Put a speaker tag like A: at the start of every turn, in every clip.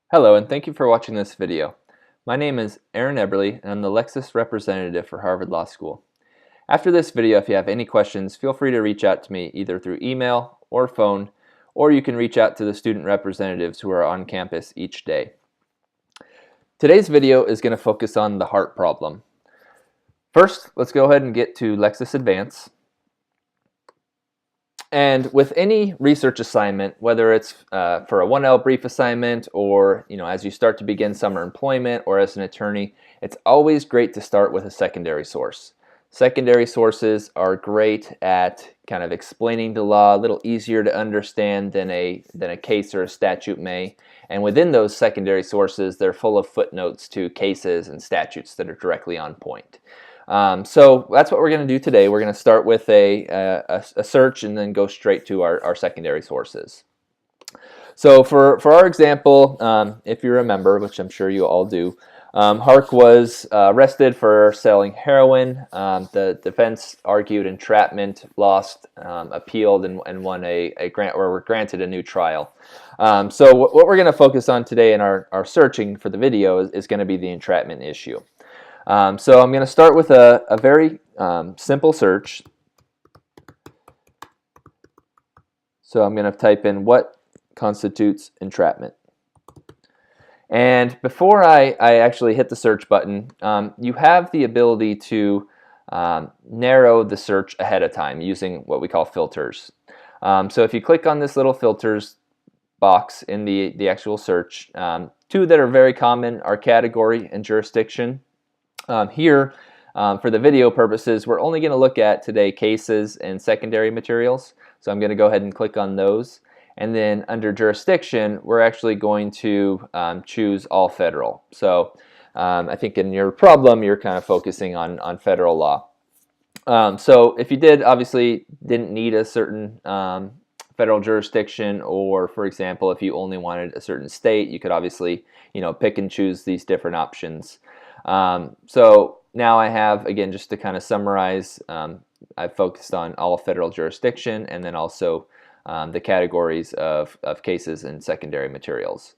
A: Hello, and thank you for watching this video. My name is Aaron Eberly, and I'm the Lexis representative for Harvard Law School. After this video, if you have any questions, feel free to reach out to me either through email or phone, or you can reach out to the student representatives who are on campus each day. Today's video is going to focus on the Hark problem. First, let's go ahead and get to Lexis Advance. And with any research assignment, whether it's for a 1L brief assignment or as you start to begin summer employment or as an attorney, it's always great to start with a secondary source. Secondary sources are great at kind of explaining the law, a little easier to understand than a case or a statute may. And within those secondary sources, they're full of footnotes to cases and statutes that are directly on point. So that's what we're going to do today. We're going to start with a search and then go straight to our secondary sources. So for our example, if you remember, which I'm sure you all do, Hark was arrested for selling heroin. The defense argued entrapment, lost, appealed, and won a grant, or were granted a new trial. So what we're going to focus on today in our searching for the video is going to be the entrapment issue. So I'm going to start with a very simple search. So I'm going to type in what constitutes entrapment. And before I actually hit the search button, you have the ability to narrow the search ahead of time using what we call filters. So if you click on this little filters box in the actual search, two that are very common are category and jurisdiction. Here, for the video purposes, we're only going to look at today cases and secondary materials. So I'm going to go ahead and click on those. And then under jurisdiction, we're actually going to choose all federal. So I think in your problem, you're kind of focusing on federal law. So if you obviously didn't need a certain federal jurisdiction, or for example, if you only wanted a certain state, you could obviously pick and choose these different options. So now I have, again, just to kind of summarize, I've focused on all federal jurisdiction and then also the categories of cases and secondary materials.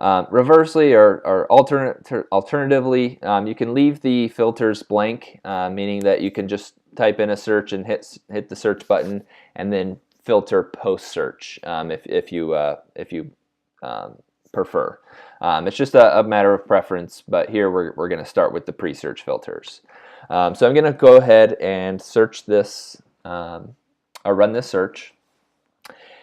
A: Reversely or alternatively, you can leave the filters blank, meaning that you can just type in a search and hit the search button and then filter post search if you prefer. It's just a matter of preference, but here we're going to start with the pre-search filters. So I'm going to go ahead and search this, or run this search.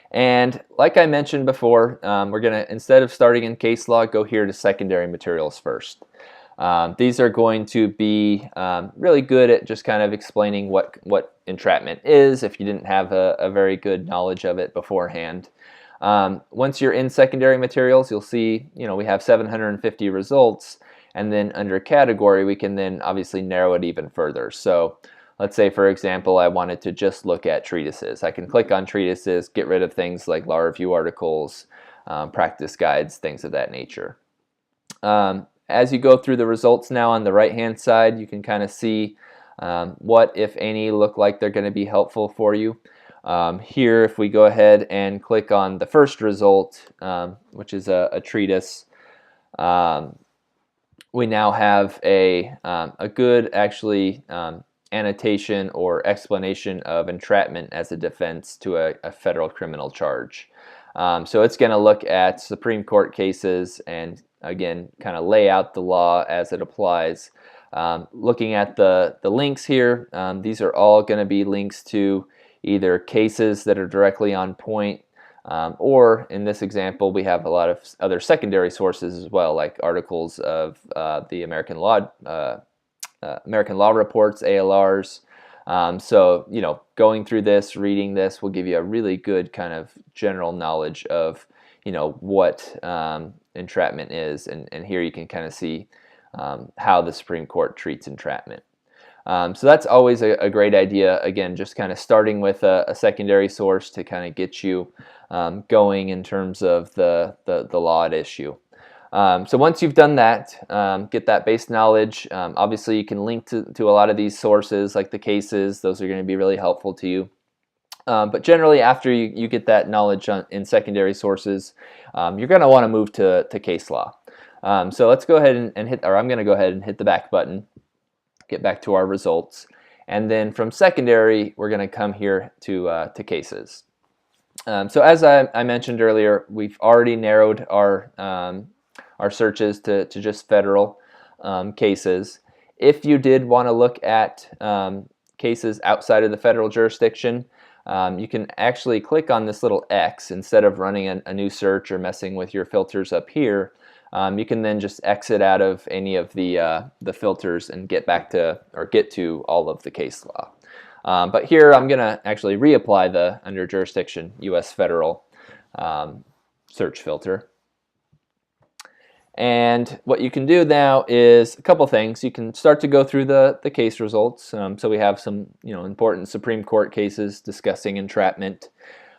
A: And like I mentioned before, we're going to, instead of starting in case law, go here to secondary materials first. These are going to be really good at just kind of explaining what entrapment is if you didn't have a very good knowledge of it beforehand. Once you're in secondary materials, you'll see, we have 750 results, and then under category, we can then obviously narrow it even further. So let's say, for example, I wanted to just look at treatises. I can click on treatises, get rid of things like law review articles, practice guides, things of that nature. As you go through the results now on the right-hand side, you can kind of see what, if any, look like they're going to be helpful for you. Here, if we go ahead and click on the first result, which is a treatise, we now have a good, actually, annotation or explanation of entrapment as a defense to a federal criminal charge. So it's going to look at Supreme Court cases and, again, kind of lay out the law as it applies. Looking at the links here, these are all going to be links to either cases that are directly on point, or in this example, we have a lot of other secondary sources as well, like articles of the American Law Reports, ALRs. So, going through this, reading this will give you a really good kind of general knowledge of, what entrapment is, and here you can kind of see how the Supreme Court treats entrapment. So that's always a great idea. Again, just kind of starting with a secondary source to kind of get you going in terms of the law at issue. So once you've done that, get that base knowledge, obviously you can link to a lot of these sources like the cases. Those are going to be really helpful to you. But generally, after you get that knowledge in secondary sources, you're going to want to move to case law. So let's go ahead and hit, or I'm going to go ahead and hit the back button, get back to our results. And then from secondary, we're going to come here to cases. So as I mentioned earlier, we've already narrowed our searches to just federal cases. If you did want to look at cases outside of the federal jurisdiction, you can actually click on this little X instead of running a new search or messing with your filters up here. You can then just exit out of any of the filters and get back to, or get to, all of the case law. But here I'm going to actually reapply the under jurisdiction U.S. federal search filter. And what you can do now is a couple things. You can start to go through the case results. So we have some important Supreme Court cases discussing entrapment.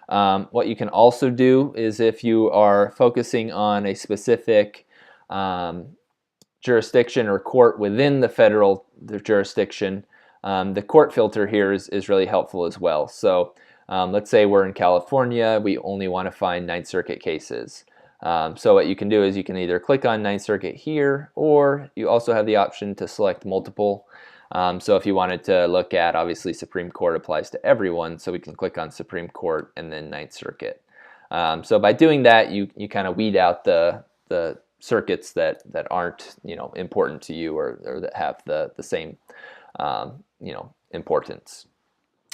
A: What you can also do is, if you are focusing on a specific jurisdiction or court within the federal jurisdiction, the court filter here is really helpful as well. So let's say we're in California, we only want to find Ninth Circuit cases. So what you can do is you can either click on Ninth Circuit here, or you also have the option to select multiple. So if you wanted to look at, obviously Supreme Court applies to everyone, so we can click on Supreme Court and then Ninth Circuit. So by doing that, you kind of weed out the circuits that aren't important to you, or that have the same importance.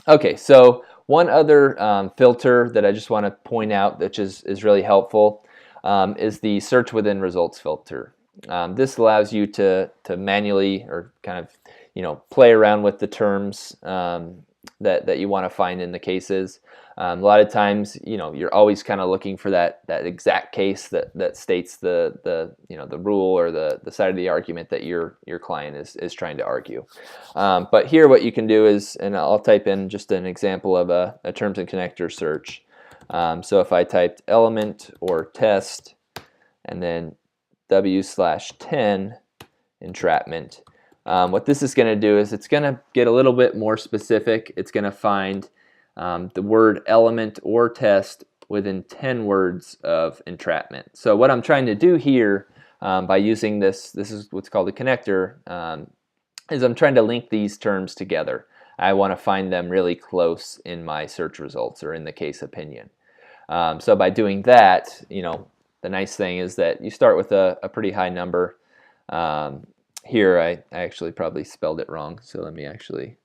A: Okay, so one other filter that I just want to point out, which is really helpful, is the search within results filter. This allows you to manually, or kind of play around with the terms that you want to find in the cases. A lot of times, you're always kind of looking for that exact case that states the rule or the side of the argument that your client is trying to argue. But here, what you can do is, and I'll type in just an example of a terms and connector search. So if I typed element or test and then W/10 entrapment, what this is going to do is it's going to get a little bit more specific. It's going to find the word element or test within 10 words of entrapment. So what I'm trying to do here by using this is what's called a connector, is I'm trying to link these terms together. I want to find them really close in my search results or in the case opinion. So by doing that, the nice thing is that you start with a pretty high number. Here I actually probably spelled it wrong, so let me actually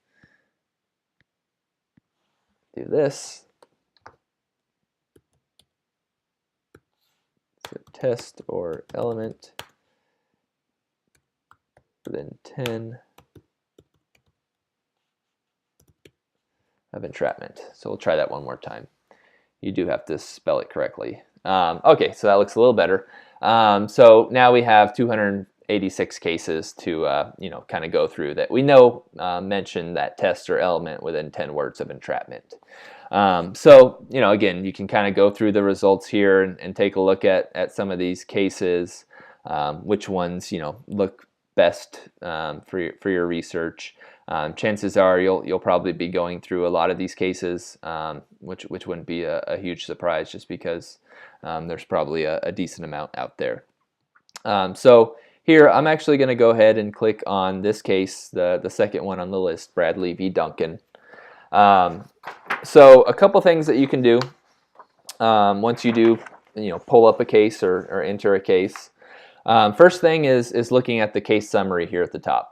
A: do this. So test or element within 10 of entrapment. So we'll try that one more time. You do have to spell it correctly. Okay, so that looks a little better. So now we have 286 cases to kind of go through that we know mention that test or element within 10 words of entrapment. So again, you can kind of go through the results here and take a look at some of these cases, which ones look best for your research. Chances are you'll probably be going through a lot of these cases, which wouldn't be a huge surprise, just because there's probably a decent amount out there. So here I'm actually going to go ahead and click on this case, the second one on the list, Bradley v. Duncan. So a couple things that you can do once you do pull up a case or enter a case. First thing is looking at the case summary here at the top.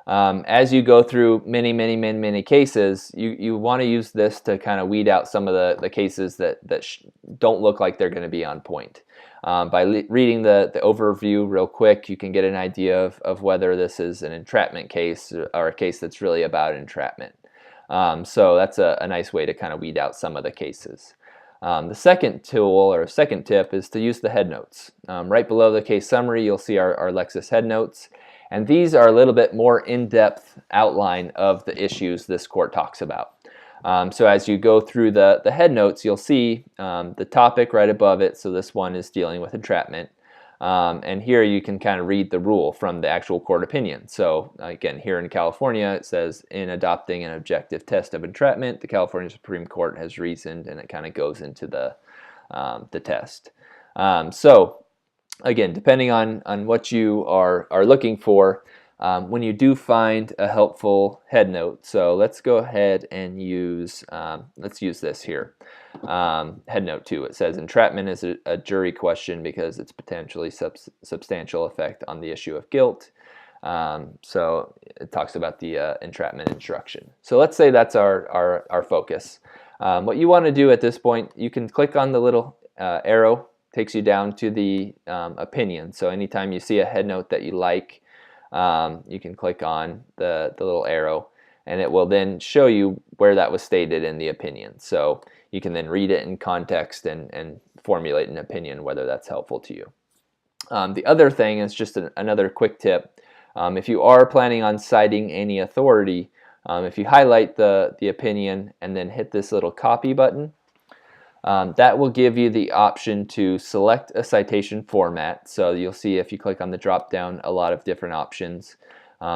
A: As you go through many cases, you want to use this to kind of weed out some of the cases that don't look like they're going to be on point. By reading the overview real quick, you can get an idea of whether this is an entrapment case or a case that's really about entrapment. So that's a nice way to kind of weed out some of the cases. The second tool, or second tip, is to use the headnotes. Right below the case summary, you'll see our Lexis headnotes. And these are a little bit more in-depth outline of the issues this court talks about. So as you go through the headnotes, you'll see the topic right above it. So this one is dealing with entrapment. And here you can kind of read the rule from the actual court opinion. So again, here in California, it says, in adopting an objective test of entrapment, the California Supreme Court has reasoned, and it kind of goes into the test. So again, depending on what you are looking for, when you do find a helpful head note, so let's go ahead and use, let's use this here. Head note 2, it says entrapment is a jury question because it's potentially substantial effect on the issue of guilt. So it talks about the entrapment instruction. So let's say that's our focus. What you want to do at this point, you can click on the little arrow, takes you down to the opinion. So anytime you see a head note that you like, you can click on the little arrow, and it will then show you where that was stated in the opinion. So you can then read it in context and formulate an opinion, whether that's helpful to you. The other thing is just another quick tip. If you are planning on citing any authority, if you highlight the opinion and then hit this little copy button, that will give you the option to select a citation format. So you'll see, if you click on the drop down, a lot of different options.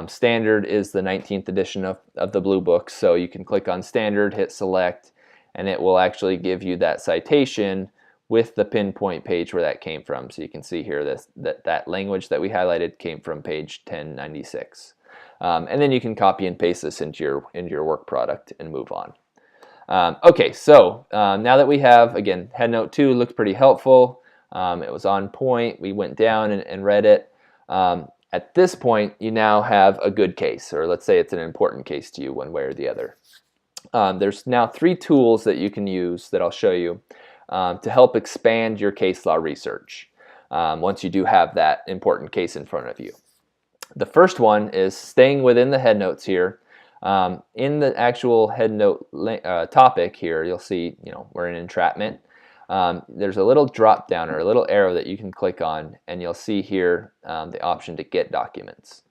A: Standard is the 19th edition of the Blue Book, so you can click on Standard, hit select, and it will actually give you that citation with the pinpoint page where that came from. So you can see here that language that we highlighted came from page 1096. And then you can copy and paste this into your work product and move on. Okay, so now that we have, again, head note 2 looked pretty helpful. It was on point. We went down and read it. At this point, you now have a good case, or let's say it's an important case to you one way or the other. There's now 3 tools that you can use that I'll show you to help expand your case law research once you do have that important case in front of you. The first one is staying within the head notes here. In the actual head note topic here, you'll see, we're in entrapment. There's a little drop down or a little arrow that you can click on, and you'll see here the option to get documents.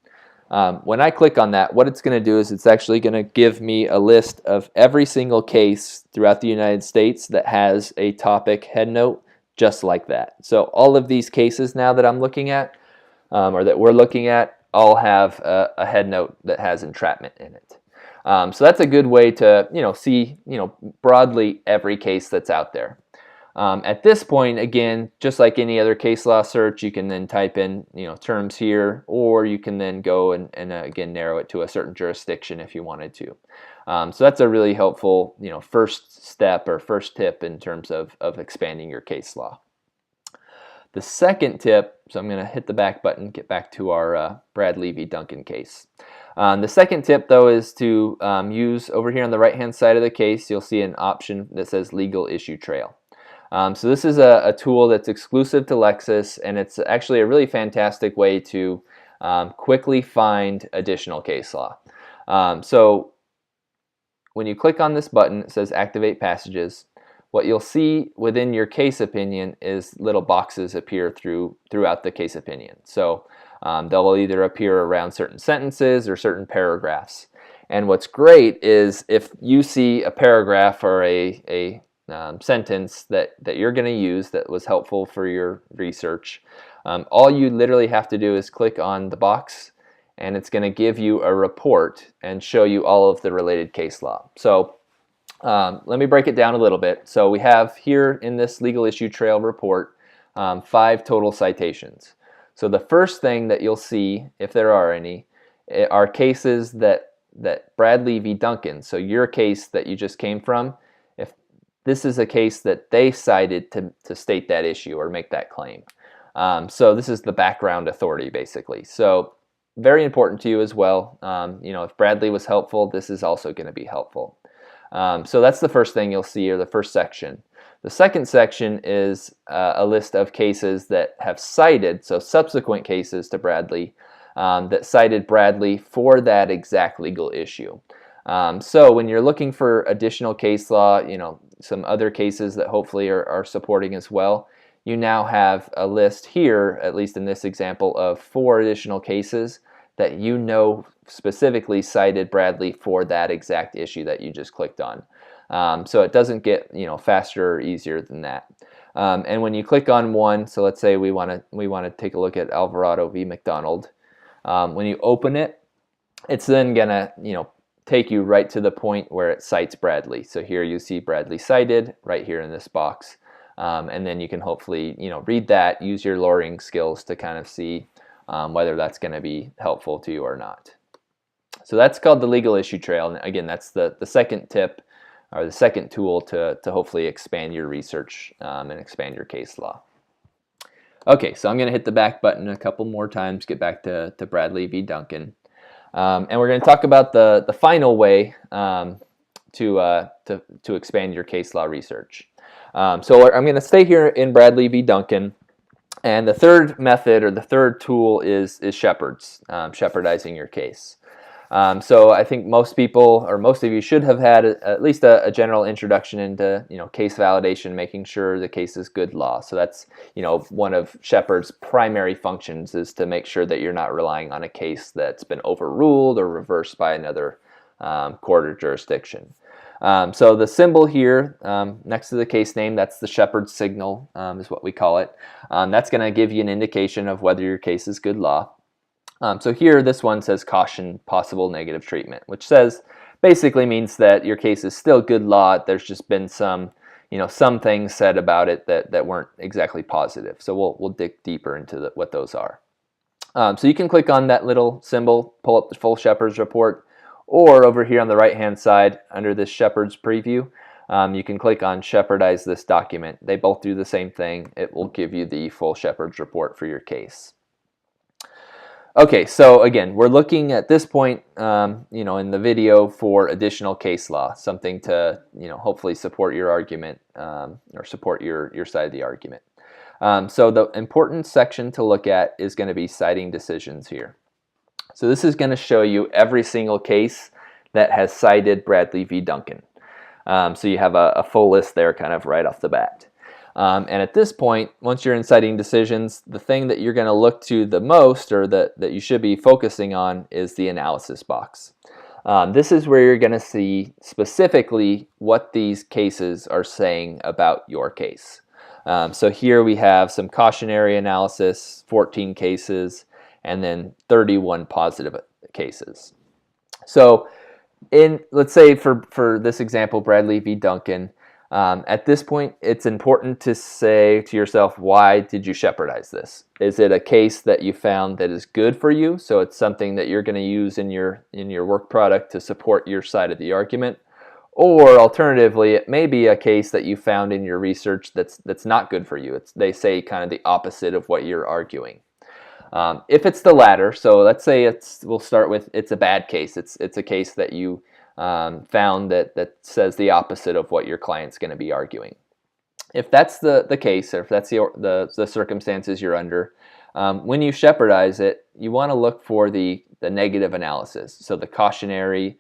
A: When I click on that, what it's going to do is it's actually going to give me a list of every single case throughout the United States that has a topic head note just like that. So all of these cases now that I'm looking at, or that we're looking at, all have a head note that has entrapment in it. So that's a good way to see broadly every case that's out there. At this point, again, just like any other case law search, you can then type in terms here, or you can then go and again narrow it to a certain jurisdiction if you wanted to. So that's a really helpful first step or first tip in terms of expanding your case law. The second tip, so I'm going to hit the back button, get back to our Brad Levy Duncan case. The second tip, though, is to use over here on the right-hand side of the case, you'll see an option that says Legal Issue Trail. So this is a tool that's exclusive to Lexis, and it's actually a really fantastic way to quickly find additional case law. So when you click on this button, it says Activate Passages. What you'll see within your case opinion is little boxes appear throughout the case opinion. So they'll either appear around certain sentences or certain paragraphs. And what's great is if you see a paragraph or a sentence that you're going to use that was helpful for your research, all you literally have to do is click on the box, and it's going to give you a report and show you all of the related case law. So let me break it down a little bit. So we have here in this Legal Issue Trail report 5 total citations. So the first thing that you'll see, if there are any, are cases that Brad Levy Duncan, so your case that you just came from, if this is a case that they cited to state that issue or make that claim. So this is the background authority, basically. So very important to you as well. If Bradley was helpful, this is also going to be helpful. So that's the first thing you'll see, or the first section. The second section is a list of cases that have cited, so subsequent cases to Bradley, that cited Bradley for that exact legal issue. So when you're looking for additional case law, some other cases that hopefully are supporting as well, you now have a list here, at least in this example, of 4 additional cases that specifically cited Bradley for that exact issue that you just clicked on. So it doesn't get faster or easier than that. And when you click on one, so let's say we want to take a look at Alvarado v. McDonald. When you open it, it's then gonna take you right to the point where it cites Bradley. So here you see Bradley cited right here in this box, and then you can hopefully read that, use your lawyering skills to kind of see whether that's going to be helpful to you or not. So that's called the legal issue trail, and again, that's the second tip or the second tool to hopefully expand your research and expand your case law. Okay, so I'm going to hit the back button a couple more times, get back to Bradley v. Duncan. And we're going to talk about the final way to expand your case law research. So I'm going to stay here in Bradley v. Duncan, and the third method or the third tool is Shepard's, Shepardizing your case. So I think most people, or most of you, should have had at least a general introduction into case validation, making sure the case is good law. So that's one of Shepard's primary functions, is to make sure that you're not relying on a case that's been overruled or reversed by another court or jurisdiction. So the symbol here next to the case name, that's the Shepard signal, is what we call it. That's going to give you an indication of whether your case is good law. So here, this one says caution possible negative treatment, which basically means that your case is still good law. There's just been some things said about it that weren't exactly positive. So we'll dig deeper into what those are. So you can click on that little symbol, pull up the full Shepard's report, or over here on the right-hand side under this Shepard's preview, you can click on Shepardize this document. They both do the same thing. It will give you the full Shepard's report for your case. Okay, so again, we're looking at this point, in the video for additional case law, something to, hopefully support your argument or support your side of the argument. So the important section to look at is going to be citing decisions here. So this is going to show you every single case that has cited Bradley v. Duncan. So you have a full list there kind of right off the bat. And at this point, once you're in citing decisions, the thing that you're going to look to the most, or that you should be focusing on, is the analysis box. This is where you're going to see specifically what these cases are saying about your case. So here we have some cautionary analysis, 14 cases, and then 31 positive cases. So let's say for this example, Bradley v. Duncan, at this point, it's important to say to yourself, why did you Shepardize this? Is it a case that you found that is good for you, so it's something that you're going to use in your work product to support your side of the argument? Or alternatively, it may be a case that you found in your research that's not good for you. They say kind of the opposite of what you're arguing. If it's the latter, so let's say we'll start with it's a bad case. It's a case that you found that says the opposite of what your client's going to be arguing. If that's the case, or if that's the circumstances you're under, when you Shepardize it, you want to look for the negative analysis. So the cautionary,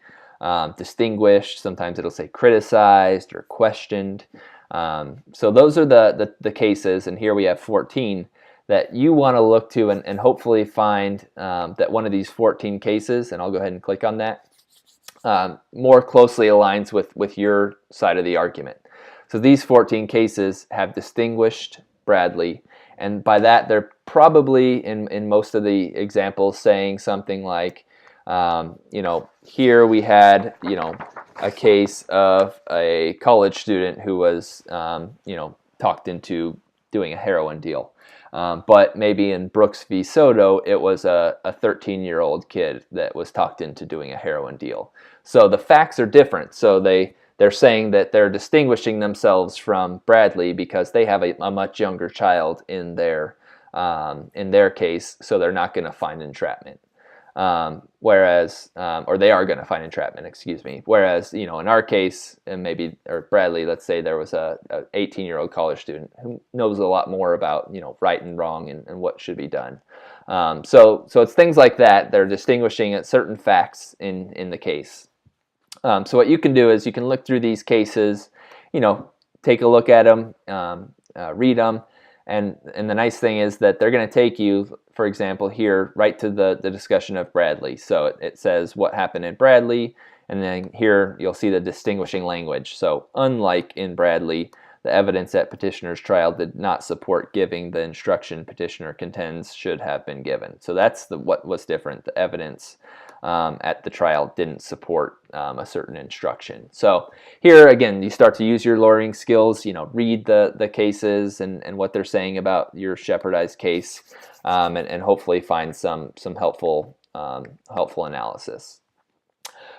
A: distinguished, sometimes it'll say criticized or questioned. So those are the cases, and here we have 14 that you want to look to and hopefully find that one of these 14 cases, and I'll go ahead and click on that, more closely aligns with your side of the argument. So these 14 cases have distinguished Bradley, and by that they're probably in most of the examples saying something like, here we had a case of a college student who was talked into doing a heroin deal. But maybe in Brooks v. Soto, it was a 13-year-old kid that was talked into doing a heroin deal. So the facts are different. So they're saying that they're distinguishing themselves from Bradley because they have a much younger child in their case, so they're not going to find entrapment. Or they are going to find entrapment, excuse me. Whereas, in our case, or Bradley, let's say there was a 18-year-old college student who knows a lot more about, right and wrong and what should be done. So it's things like that. They're distinguishing at certain facts in the case. So what you can do is you can look through these cases, take a look at them, read them, and the nice thing is that they're going to take you, for example, here right to the discussion of Bradley. So it says what happened in Bradley, and then here you'll see the distinguishing language. So unlike in Bradley, the evidence at petitioner's trial did not support giving the instruction petitioner contends should have been given. So that's what was different. The evidence at the trial didn't support a certain instruction. So here again, you start to use your lawyering skills. Read the cases and what they're saying about your shepherdized case, and hopefully find some helpful analysis.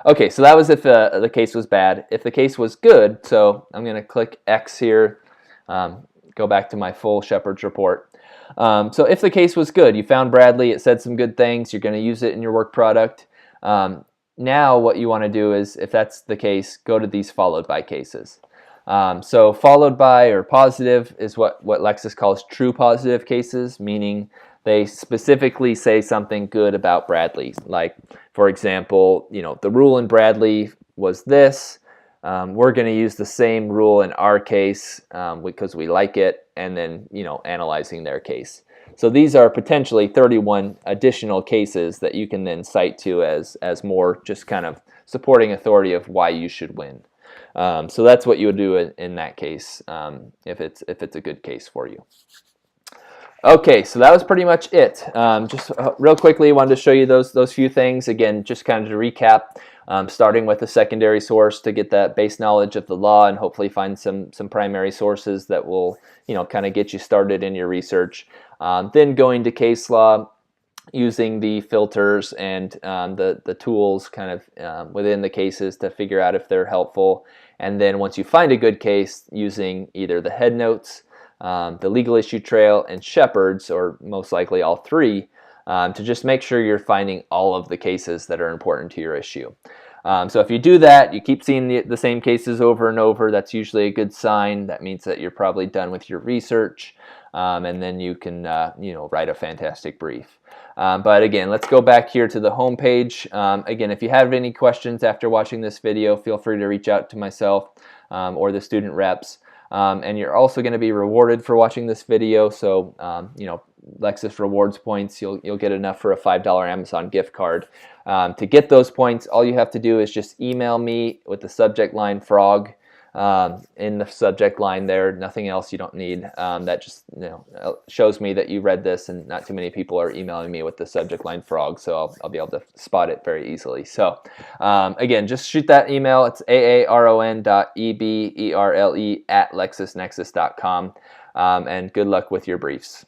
A: Okay, so that was if the case was bad. If the case was good, so I'm going to click X here, go back to my full Shepherd's report. So if the case was good, you found Bradley, it said some good things, you're going to use it in your work product. Now what you want to do is, if that's the case, go to these followed by cases. So followed by or positive is what Lexis calls true positive cases, meaning they specifically say something good about Bradley. Like, for example, the rule in Bradley was this. We're going to use the same rule in our case because we like it, and then analyzing their case. So these are potentially 31 additional cases that you can then cite to as more just kind of supporting authority of why you should win. So that's what you would do in that case if it's a good case for you. Okay, so that was pretty much it. Just real quickly, I wanted to show you those few things. Again, just kind of to recap, starting with a secondary source to get that base knowledge of the law and hopefully find some primary sources that will kind of get you started in your research. Then going to case law, using the filters and the tools kind of within the cases to figure out if they're helpful. And then once you find a good case, using either the head notes, the legal issue trail, and Shepherd's, or most likely all three, to just make sure you're finding all of the cases that are important to your issue. So if you do that, you keep seeing the same cases over and over, that's usually a good sign. That means that you're probably done with your research, and then you can write a fantastic brief. But again, let's go back here to the home page. Again, if you have any questions after watching this video, feel free to reach out to myself or the student reps. And you're also going to be rewarded for watching this video. So, Lexis rewards points, you'll get enough for a $5 Amazon gift card. To get those points, all you have to do is just email me with the subject line frog in the subject line there. Nothing else you don't need. That just shows me that you read this, and not too many people are emailing me with the subject line frog, so I'll be able to spot it very easily. So again, just shoot that email. It's aaron.eberle@lexisnexis.com, and good luck with your briefs.